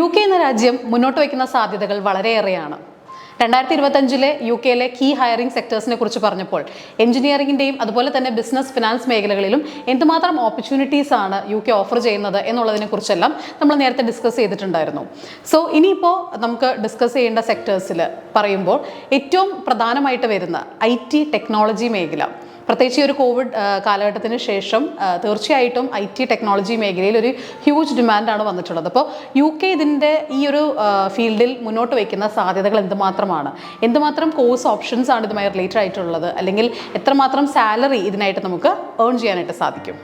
UK എന്ന രാജ്യം മുന്നോട്ട് വയ്ക്കുന്ന സാധ്യതകൾ വളരെയേറെയാണ്. 2025 UK കീ ഹയറിംഗ് സെക്ടേഴ്സിനെ കുറിച്ച് പറഞ്ഞപ്പോൾ എഞ്ചിനീയറിംഗിൻ്റെയും അതുപോലെ തന്നെ ബിസിനസ് ഫിനാൻസ് മേഖലകളിലും എന്തുമാത്രം ഓപ്പർച്യൂണിറ്റീസ് ആണ് UK ഓഫർ ചെയ്യുന്നത് എന്നുള്ളതിനെ കുറിച്ചെല്ലാം നമ്മൾ നേരത്തെ ഡിസ്കസ് ചെയ്തിട്ടുണ്ടായിരുന്നു. സോ ഇനിയിപ്പോൾ നമുക്ക് ഡിസ്കസ് ചെയ്യേണ്ട സെക്ടേഴ്സിൽ പറയുമ്പോൾ ഏറ്റവും പ്രധാനമായിട്ട് വരുന്ന IT ടെക്നോളജി മേഖല, പ്രത്യേകിച്ച് ഈ ഒരു കോവിഡ് കാലഘട്ടത്തിന് ശേഷം തീർച്ചയായിട്ടും IT ടെക്നോളജി മേഖലയിൽ ഒരു ഹ്യൂജ് ഡിമാൻഡാണ് വന്നിട്ടുള്ളത്. അപ്പോൾ UK ഇതിൻ്റെ ഈ ഒരു ഫീൽഡിൽ മുന്നോട്ട് വയ്ക്കുന്ന സാധ്യതകൾ എന്തുമാത്രം കോഴ്സ് ഓപ്ഷൻസ് ആണ് ഇതുമായി റിലേറ്റഡ് ആയിട്ടുള്ളത്, അല്ലെങ്കിൽ എത്രമാത്രം സാലറി ഇതിനായിട്ട് നമുക്ക് ഏൺ ചെയ്യാനായിട്ട് സാധിക്കും?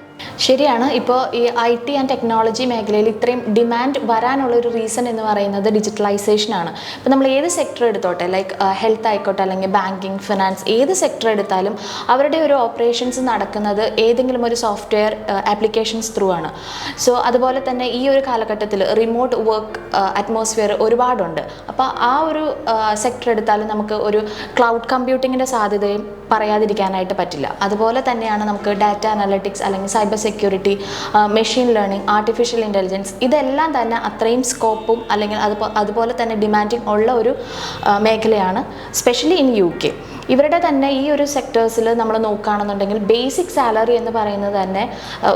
ശരിയാണ്. ഇപ്പോൾ ഈ IT ആൻഡ് ടെക്നോളജി മേഖലയിൽ ഇത്രയും ഡിമാൻഡ് വരാനുള്ളൊരു റീസൺ എന്ന് പറയുന്നത് ഡിജിറ്റലൈസേഷനാണ്. ഇപ്പോൾ നമ്മൾ ഏത് സെക്ടർ എടുത്തോട്ടെ, ലൈക്ക് ഹെൽത്ത് ആയിക്കോട്ടെ, അല്ലെങ്കിൽ ബാങ്കിങ്, ഫിനാൻസ്, ഏത് സെക്ടർ എടുത്താലും അവരുടെ ഒരു ഓപ്പറേഷൻസ് നടക്കുന്നത് ഏതെങ്കിലും ഒരു സോഫ്റ്റ്വെയർ ആപ്ലിക്കേഷൻസ് ത്രൂ ആണ്. സോ അതുപോലെ തന്നെ ഈ ഒരു കാലഘട്ടത്തിൽ റിമോട്ട് വർക്ക് അറ്റ്മോസ്ഫിയർ ഒരുപാടുണ്ട്. അപ്പോൾ ആ ഒരു സെക്ടർ എടുത്താലും നമുക്ക് ഒരു ക്ലൗഡ് കമ്പ്യൂട്ടിങ്ങിൻ്റെ സാധ്യതയും പറയാതിരിക്കാനായിട്ട് പറ്റില്ല. അതുപോലെ തന്നെയാണ് നമുക്ക് ഡാറ്റ അനലിറ്റിക്സ് അല്ലെങ്കിൽ cyber security, machine learning, artificial intelligence, ഇതെല്ലാം തന്നെ അത്രയും സ്കോപ്പും അല്ലെങ്കിൽ അതുപോലെ തന്നെ ഡിമാൻഡിങ് ഉള്ള ഒരു മേഖലയാണ്, സ്പെഷ്യലി ഇൻ UK. ഇവരുടെ തന്നെ ഈ ഒരു സെക്ടേഴ്സിൽ നമ്മൾ നോക്കുകയാണെന്നുണ്ടെങ്കിൽ ബേസിക് സാലറി എന്ന് പറയുന്നത് തന്നെ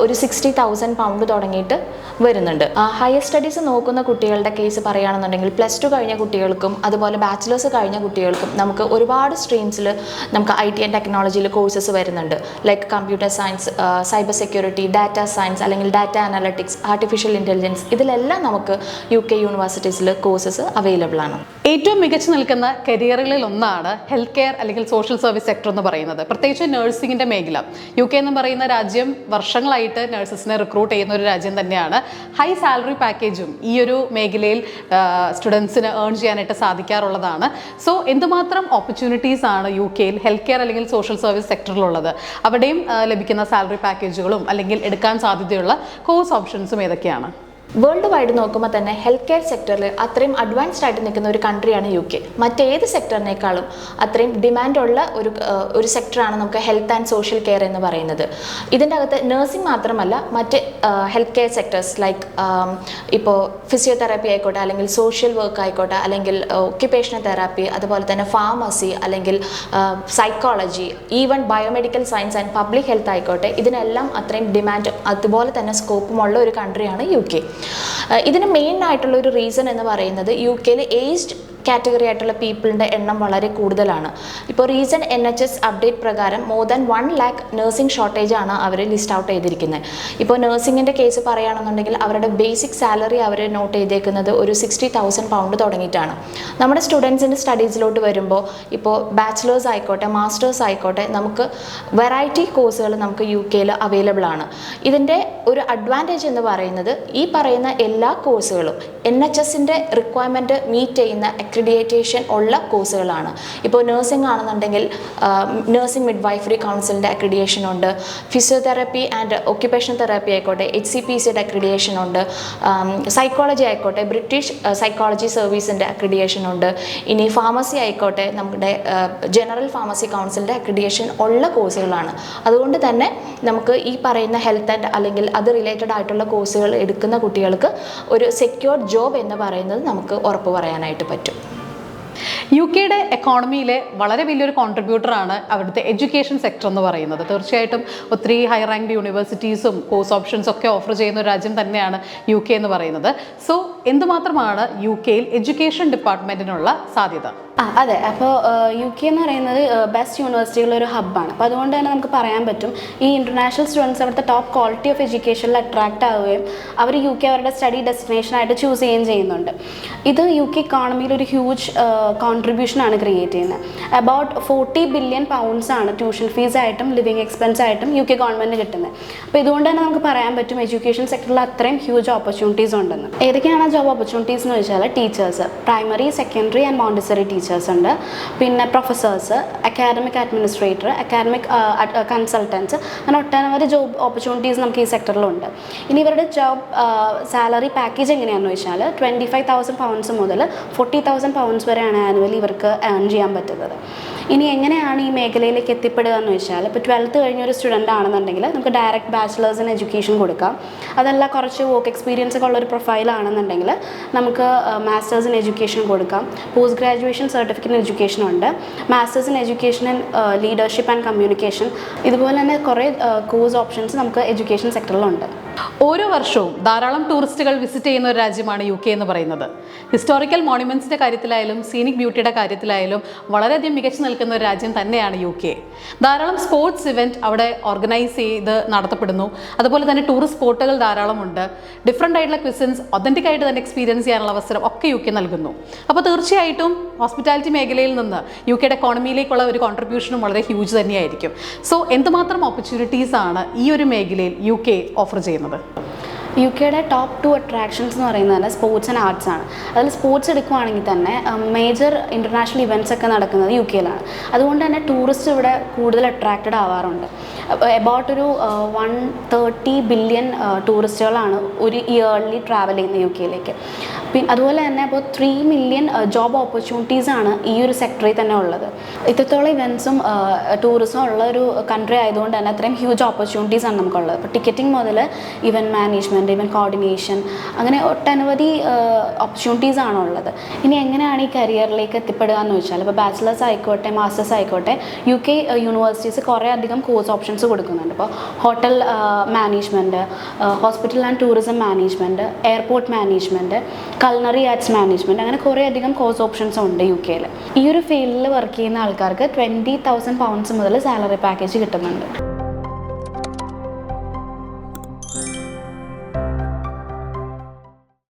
ഒരു 60,000 പൗണ്ട് തുടങ്ങിയിട്ട് വരുന്നുണ്ട്. ഹയർ സ്റ്റഡീസ് നോക്കുന്ന കുട്ടികളുടെ കേസ് പറയുകയാണെന്നുണ്ടെങ്കിൽ +2 കഴിഞ്ഞ കുട്ടികൾക്കും അതുപോലെ ബാച്ചിലേഴ്സ് കഴിഞ്ഞ കുട്ടികൾക്കും നമുക്ക് ഒരുപാട് സ്ട്രീംസിൽ നമുക്ക് IT ആൻഡ് ടെക്നോളജിയിൽ കോഴ്സസ് വരുന്നുണ്ട്. Like computer science, cyber security, data science അല്ലെങ്കിൽ ഡാറ്റ അനലിറ്റിക്സ്, ആർട്ടിഫിഷ്യൽ ഇൻ്റലിജൻസ്, ഇതിലെല്ലാം നമുക്ക് UK യൂണിവേഴ്സിറ്റീസിൽ കോഴ്സസ് അവൈലബിൾ ആണ്. ഏറ്റവും മികച്ചു നിൽക്കുന്ന കരിയറുകളിൽ ഒന്നാണ് ഹെൽത്ത് കെയർ അല്ലെങ്കിൽ സോഷ്യൽ സർവീസ് സെക്ടർ എന്ന് പറയുന്നത്. പ്രത്യേകിച്ച് നഴ്സിംഗിൻ്റെ മേഖല. UK എന്ന് പറയുന്ന രാജ്യം വർഷങ്ങളായിട്ട് നഴ്സസിനെ റിക്രൂട്ട് ചെയ്യുന്ന ഒരു രാജ്യം തന്നെയാണ്. ഹൈ സാലറി പാക്കേജും ഈ ഒരു മേഖലയിൽ സ്റ്റുഡൻസിന് ഏൺ ചെയ്യാനായിട്ട് സാധിക്കാറുള്ളതാണ്. സോ എന്തുമാത്രം ഓപ്പർച്യൂണിറ്റീസ് ആണ് UK ഹെൽത്ത് കെയർ അല്ലെങ്കിൽ സോഷ്യൽ സർവീസ് സെക്ടറിലുള്ളത്? അവിടെയും ലഭിക്കുന്ന സാലറി പാക്കേജുകളും അല്ലെങ്കിൽ എടുക്കാൻ സാധ്യതയുള്ള കോഴ്സ് ഓപ്ഷൻസും ഏതൊക്കെയാണ്? വേൾഡ് വൈഡ് നോക്കുമ്പോൾ തന്നെ ഹെൽത്ത് കെയർ സെക്ടറിൽ അത്രയും അഡ്വാൻസ്ഡ് ആയിട്ട് നിൽക്കുന്ന ഒരു കൺട്രിയാണ് UK. മറ്റേത് സെക്ടറിനേക്കാളും അത്രയും ഡിമാൻഡുള്ള ഒരു സെക്ടറാണ് നമുക്ക് ഹെൽത്ത് ആൻഡ് സോഷ്യൽ കെയർ എന്ന് പറയുന്നത്. ഇതിൻ്റെ അകത്ത് നഴ്സിംഗ് മാത്രമല്ല, മറ്റ് ഹെൽത്ത് കെയർ സെക്ടേഴ്സ് ലൈക്ക് ഇപ്പോൾ ഫിസിയോതെറാപ്പി ആയിക്കോട്ടെ, അല്ലെങ്കിൽ സോഷ്യൽ വർക്ക് ആയിക്കോട്ടെ, അല്ലെങ്കിൽ ഒക്യുപ്പേഷണൽ തെറാപ്പി, അതുപോലെ തന്നെ ഫാർമസി, അല്ലെങ്കിൽ psychology, even biomedical science and public health ആയിക്കോട്ടെ, ഇതിനെല്ലാം അത്രയും ഡിമാൻഡ് അതുപോലെ തന്നെ സ്കോപ്പുമുള്ള ഒരു കൺട്രിയാണ് UK. ഇതിന് മെയിൻ ആയിട്ടുള്ള ഒരു റീസൺ എന്ന് പറയുന്നത് UK ഏജ്ഡ് കാറ്റഗറി ആയിട്ടുള്ള പീപ്പിളിൻ്റെ എണ്ണം വളരെ കൂടുതലാണ്. ഇപ്പോൾ റീസെൻറ്റ് NHS അപ്ഡേറ്റ് പ്രകാരം മോർ ദാൻ 1 lakh നഴ്സിംഗ് ഷോർട്ടേജാണ് അവർ ലിസ്റ്റ് ഔട്ട് ചെയ്തിരിക്കുന്നത്. ഇപ്പോൾ നഴ്സിംഗിൻ്റെ കേസ് പറയുകയാണെന്നുണ്ടെങ്കിൽ അവരുടെ ബേസിക് സാലറി അവർ നോട്ട് ചെയ്തേക്കുന്നത് ഒരു 60,000 പൗണ്ട് തുടങ്ങിയിട്ടാണ്. നമ്മുടെ സ്റ്റുഡൻസിൻ്റെ സ്റ്റഡീസിലോട്ട് വരുമ്പോൾ ഇപ്പോൾ ബാച്ചിലേഴ്സ് ആയിക്കോട്ടെ, മാസ്റ്റേഴ്സ് ആയിക്കോട്ടെ, നമുക്ക് വെറൈറ്റി കോഴ്സുകൾ നമുക്ക് UK അവൈലബിൾ ആണ്. ഇതിൻ്റെ ഒരു അഡ്വാൻറ്റേജ് എന്ന് പറയുന്നത് ഈ പറയുന്ന എല്ലാ കോഴ്സുകളും NHSൻ്റെ റിക്വയർമെൻറ്റ് മീറ്റ് ചെയ്യുന്ന അക്രഡിറ്റേഷൻ ഉള്ള കോഴ്സുകളാണ്. ഇപ്പോൾ നഴ്സിംഗ് ആണെന്നുണ്ടെങ്കിൽ നഴ്സിംഗ് മിഡ്വൈഫറി കൗൺസിലിൻ്റെ അക്രഡിറ്റേഷൻ ഉണ്ട്. ഫിസിയോതെറാപ്പി ആൻഡ് ഒക്യുപ്പേഷണൽ തെറാപ്പി ആയിക്കോട്ടെ HCPCയുടെ അക്രഡിറ്റേഷൻ ഉണ്ട്. സൈക്കോളജി ആയിക്കോട്ടെ ബ്രിട്ടീഷ് സൈക്കോളജി സർവീസിൻ്റെ അക്രഡിറ്റേഷൻ ഉണ്ട്. ഇനി ഫാർമസി ആയിക്കോട്ടെ നമ്മുടെ ജനറൽ ഫാർമസി കൗൺസിലിൻ്റെ അക്രഡിറ്റേഷൻ ഉള്ള കോഴ്സുകളാണ്. അതുകൊണ്ട് തന്നെ നമുക്ക് ഈ പറയുന്ന ഹെൽത്ത് ആൻഡ് അല്ലെങ്കിൽ അത് റിലേറ്റഡ് ആയിട്ടുള്ള കോഴ്സുകൾ എടുക്കുന്ന കുട്ടികൾക്ക് ഒരു സെക്യൂർഡ് ജോബ് എന്ന് പറയുന്നത് നമുക്ക് ഉറപ്പ് പറയാനായിട്ട് പറ്റും. UKയുടെ എക്കോണമിയിലെ വളരെ വലിയൊരു കോൺട്രിബ്യൂട്ടറാണ് അവിടുത്തെ എഡ്യൂക്കേഷൻ സെക്ടർ എന്ന് പറയുന്നത്. തീർച്ചയായിട്ടും ഒത്തിരി ഹൈ റാങ്ക്ഡ് യൂണിവേഴ്സിറ്റീസും കോഴ്സ് ഓപ്ഷൻസ് ഒക്കെ ഓഫർ ചെയ്യുന്ന ഒരു രാജ്യം തന്നെയാണ് UK എന്ന് പറയുന്നത്. സോ എന്തുമാത്രമാണ് UKയിൽ എഡ്യൂക്കേഷൻ ഡിപ്പാർട്ട്മെൻറ്റിനുള്ള സാധ്യത? അതെ, അപ്പോൾ UK എന്ന് പറയുന്നത് ബെസ്റ്റ് യൂണിവേഴ്സിറ്റികളുടെ ഒരു ഹബ്ബാണ്. അപ്പോൾ അതുകൊണ്ട് തന്നെ നമുക്ക് പറയാൻ പറ്റും ഈ ഇൻ്റർനാഷണൽ സ്റ്റുഡൻസ് അവിടുത്തെ ടോപ്പ് ക്വാളിറ്റി ഓഫ് എഡ്യൂക്കേഷനിൽ അട്രാക്റ്റ് ആവുകയും അവർ UK അവരുടെ സ്റ്റഡി ഡെസ്റ്റിനേഷനായിട്ട് ചൂസ് ചെയ്യുകയും ചെയ്യുന്നുണ്ട്. ഇത് UK ഇക്കോണമിയിൽ ഒരു ഹ്യൂജ് കോൺട്രിബ്യൂഷനാണ് ക്രിയേറ്റ് ചെയ്യുന്നത്. അബൌട്ട് 40 ബില്യൺ പൗണ്ട്സ് ആണ് ട്യൂഷൻ ഫീസ് ആയിട്ടും ലിവിങ് എക്സ്പെൻസ് ആയിട്ടും UK ഗവൺമെൻറ് കിട്ടുന്നത്. അപ്പോൾ ഇതുകൊണ്ട് തന്നെ നമുക്ക് പറയാൻ പറ്റും എഡ്യൂക്കേഷൻ സെക്ടറിൽ അത്രയും ഹ്യൂജ് ഓപ്പർച്യൂണിറ്റീസ് ഉണ്ടെന്ന്. ഏതൊക്കെയാണ് ജോബ് ഓപ്പർച്യൂണിറ്റീസ് എന്ന് വെച്ചാൽ teachers, primary, secondary and Montessori teachers ഉണ്ട്. പിന്നെ professors, academic administrator, academic consultants, അങ്ങനെ ഒട്ടനവധി ജോബ് ഓപ്പർച്യൂണിറ്റീസ് നമുക്ക് ഈ സെക്ടറിലുണ്ട്. ഇനി ഇവരുടെ ജോബ് സാലറി പാക്കേജ് എങ്ങനെയാണെന്ന് വെച്ചാൽ 25,000 പൗണ്ട്സ് മുതൽ 40,000 പൗണ്ട്സ് വരെയാണ് ആനുവൽ ആനുവലി ഇവർക്ക് ഏൺ ചെയ്യാൻ പറ്റുന്നത്. ഇനി എങ്ങനെയാണ് ഈ മേഖലയിലേക്ക് എത്തിപ്പെടുക എന്ന് വെച്ചാൽ, ഇപ്പോൾ 12th കഴിഞ്ഞ ഒരു സ്റ്റുഡൻ്റ് ആണെന്നുണ്ടെങ്കിൽ നമുക്ക് ഡയറക്റ്റ് ബാച്ചിലേഴ്സ് ഇൻ എഡ്യൂക്കേഷൻ കൊടുക്കാം. അതല്ല കുറച്ച് വർക്ക് എക്സ്പീരിയൻസ് ഒക്കെ ഉള്ളൊരു പ്രൊഫൈലാണെന്നുണ്ടെങ്കിൽ നമുക്ക് മാസ്റ്റേഴ്സ് ഇൻ എഡ്യൂക്കേഷൻ കൊടുക്കാം. Post graduation certificate in education ഉണ്ട്, masters in education in leadership and communication. ഇതുപോലെ തന്നെ കുറേ കോഴ്സ് ഓപ്ഷൻസ് നമുക്ക് എഡ്യൂക്കേഷൻ സെക്ടറിലുണ്ട്. ഓരോ വർഷവും ധാരാളം ടൂറിസ്റ്റുകൾ വിസിറ്റ് ചെയ്യുന്ന ഒരു രാജ്യമാണ് UK എന്ന് പറയുന്നത്. ഹിസ്റ്റോറിക്കൽ മോണുമെൻറ്റ്സിൻ്റെ കാര്യത്തിലായാലും സീനിക് ബ്യൂട്ടിയുടെ കാര്യത്തിലായാലും വളരെയധികം മികച്ചു നിൽക്കുന്ന ഒരു രാജ്യം തന്നെയാണ് UK. ധാരാളം സ്പോർട്സ് ഇവൻറ്റ് അവിടെ ഓർഗനൈസ് ചെയ്ത് നടത്തപ്പെടുന്നു. അതുപോലെ തന്നെ ടൂറിസ്റ്റ് സ്പോട്ടുകൾ ധാരാളമുണ്ട്. ഡിഫറെൻ്റ് ആയിട്ടുള്ള ക്വിസൻസ് ഒതൻറ്റിക് ആയിട്ട് തന്നെ എക്സ്പീരിയൻസ് ചെയ്യാനുള്ള അവസരം ഒക്കെ UK നൽകുന്നു. അപ്പോൾ തീർച്ചയായിട്ടും ഹോസ്പിറ്റാലിറ്റി മേഖലയിൽ നിന്ന് UKയുടെ എക്കോണമിയിലേക്കുള്ള ഒരു കോൺട്രിബ്യൂഷനും വളരെ ഹ്യൂജ് തന്നെയായിരിക്കും. സോ എന്തുമാത്രം ഓപ്പർച്യൂണിറ്റീസാണ് ഈ ഒരു മേഖലയിൽ UK ഓഫർ ചെയ്യുന്നത്? UKയുടെ ടോപ്പ് 2 അട്രാക്ഷൻസ് എന്ന് പറയുന്നത് തന്നെ സ്പോർട്സ് ആൻഡ് ആർട്സ് ആണ്. അതിൽ സ്പോർട്സ് എടുക്കുകയാണെങ്കിൽ തന്നെ മേജർ ഇൻ്റർനാഷണൽ ഇവൻറ്റ്സ് ഒക്കെ നടക്കുന്നത് UKയിലാണ്. അതുകൊണ്ട് തന്നെ ടൂറിസ്റ്റ് ഇവിടെ കൂടുതൽ അട്രാക്റ്റഡ് ആവാറുണ്ട്. എബൌട്ട് ഒരു 130 ബില്യൺ ടൂറിസ്റ്റുകളാണ് ഒരു ഇയർലി ട്രാവൽ ചെയ്യുന്നത് UKയിലേക്ക്. പിന്നെ അതുപോലെ തന്നെ ഇപ്പോൾ 3 മില്യൺ ജോബ് ഓപ്പർച്യൂണിറ്റീസാണ് ഈ ഒരു സെക്ടറിൽ തന്നെ ഉള്ളത്. ഇത്രത്തോളം ഇവൻറ്റ്സും ടൂറിസവും ഉള്ള ഒരു കൺട്രി ആയതുകൊണ്ട് തന്നെ അത്രയും ഹ്യൂജ് ഓപ്പർച്യൂണിറ്റീസാണ് നമുക്കുള്ളത്. ഇപ്പോൾ ടിക്കറ്റിംഗ് മുതൽ ഇവൻറ്റ് മാനേജ്മെൻറ്റ്, ഇവൻറ്റ് കോർഡിനേഷൻ, അങ്ങനെ ഒട്ടനവധി ഓപ്പർച്യൂണിറ്റീസാണ് ഉള്ളത്. ഇനി എങ്ങനെയാണ് ഈ കരിയറിലേക്ക് എത്തിപ്പെടുക എന്ന് വെച്ചാൽ, ഇപ്പോൾ ബാച്ചിലേഴ്സ് ആയിക്കോട്ടെ മാസ്റ്റേഴ്സ് ആയിക്കോട്ടെ UK യൂണിവേഴ്സിറ്റീസ് കുറേ അധികം കോഴ്സ് ഓപ്ഷൻസ് കൊടുക്കുന്നുണ്ട്. ഇപ്പോൾ hotel management, hospital and tourism management, airport management, culinary arts management, അങ്ങനെ കുറേ അധികം കോഴ്സ് ഓപ്ഷൻസ് ഉണ്ട് UKയിൽ. ഈ ഒരു ഫീൽഡിൽ വർക്ക് ചെയ്യുന്ന ആൾക്കാർക്ക് £20,000 മുതൽ സാലറി പാക്കേജ് കിട്ടുന്നുണ്ട്.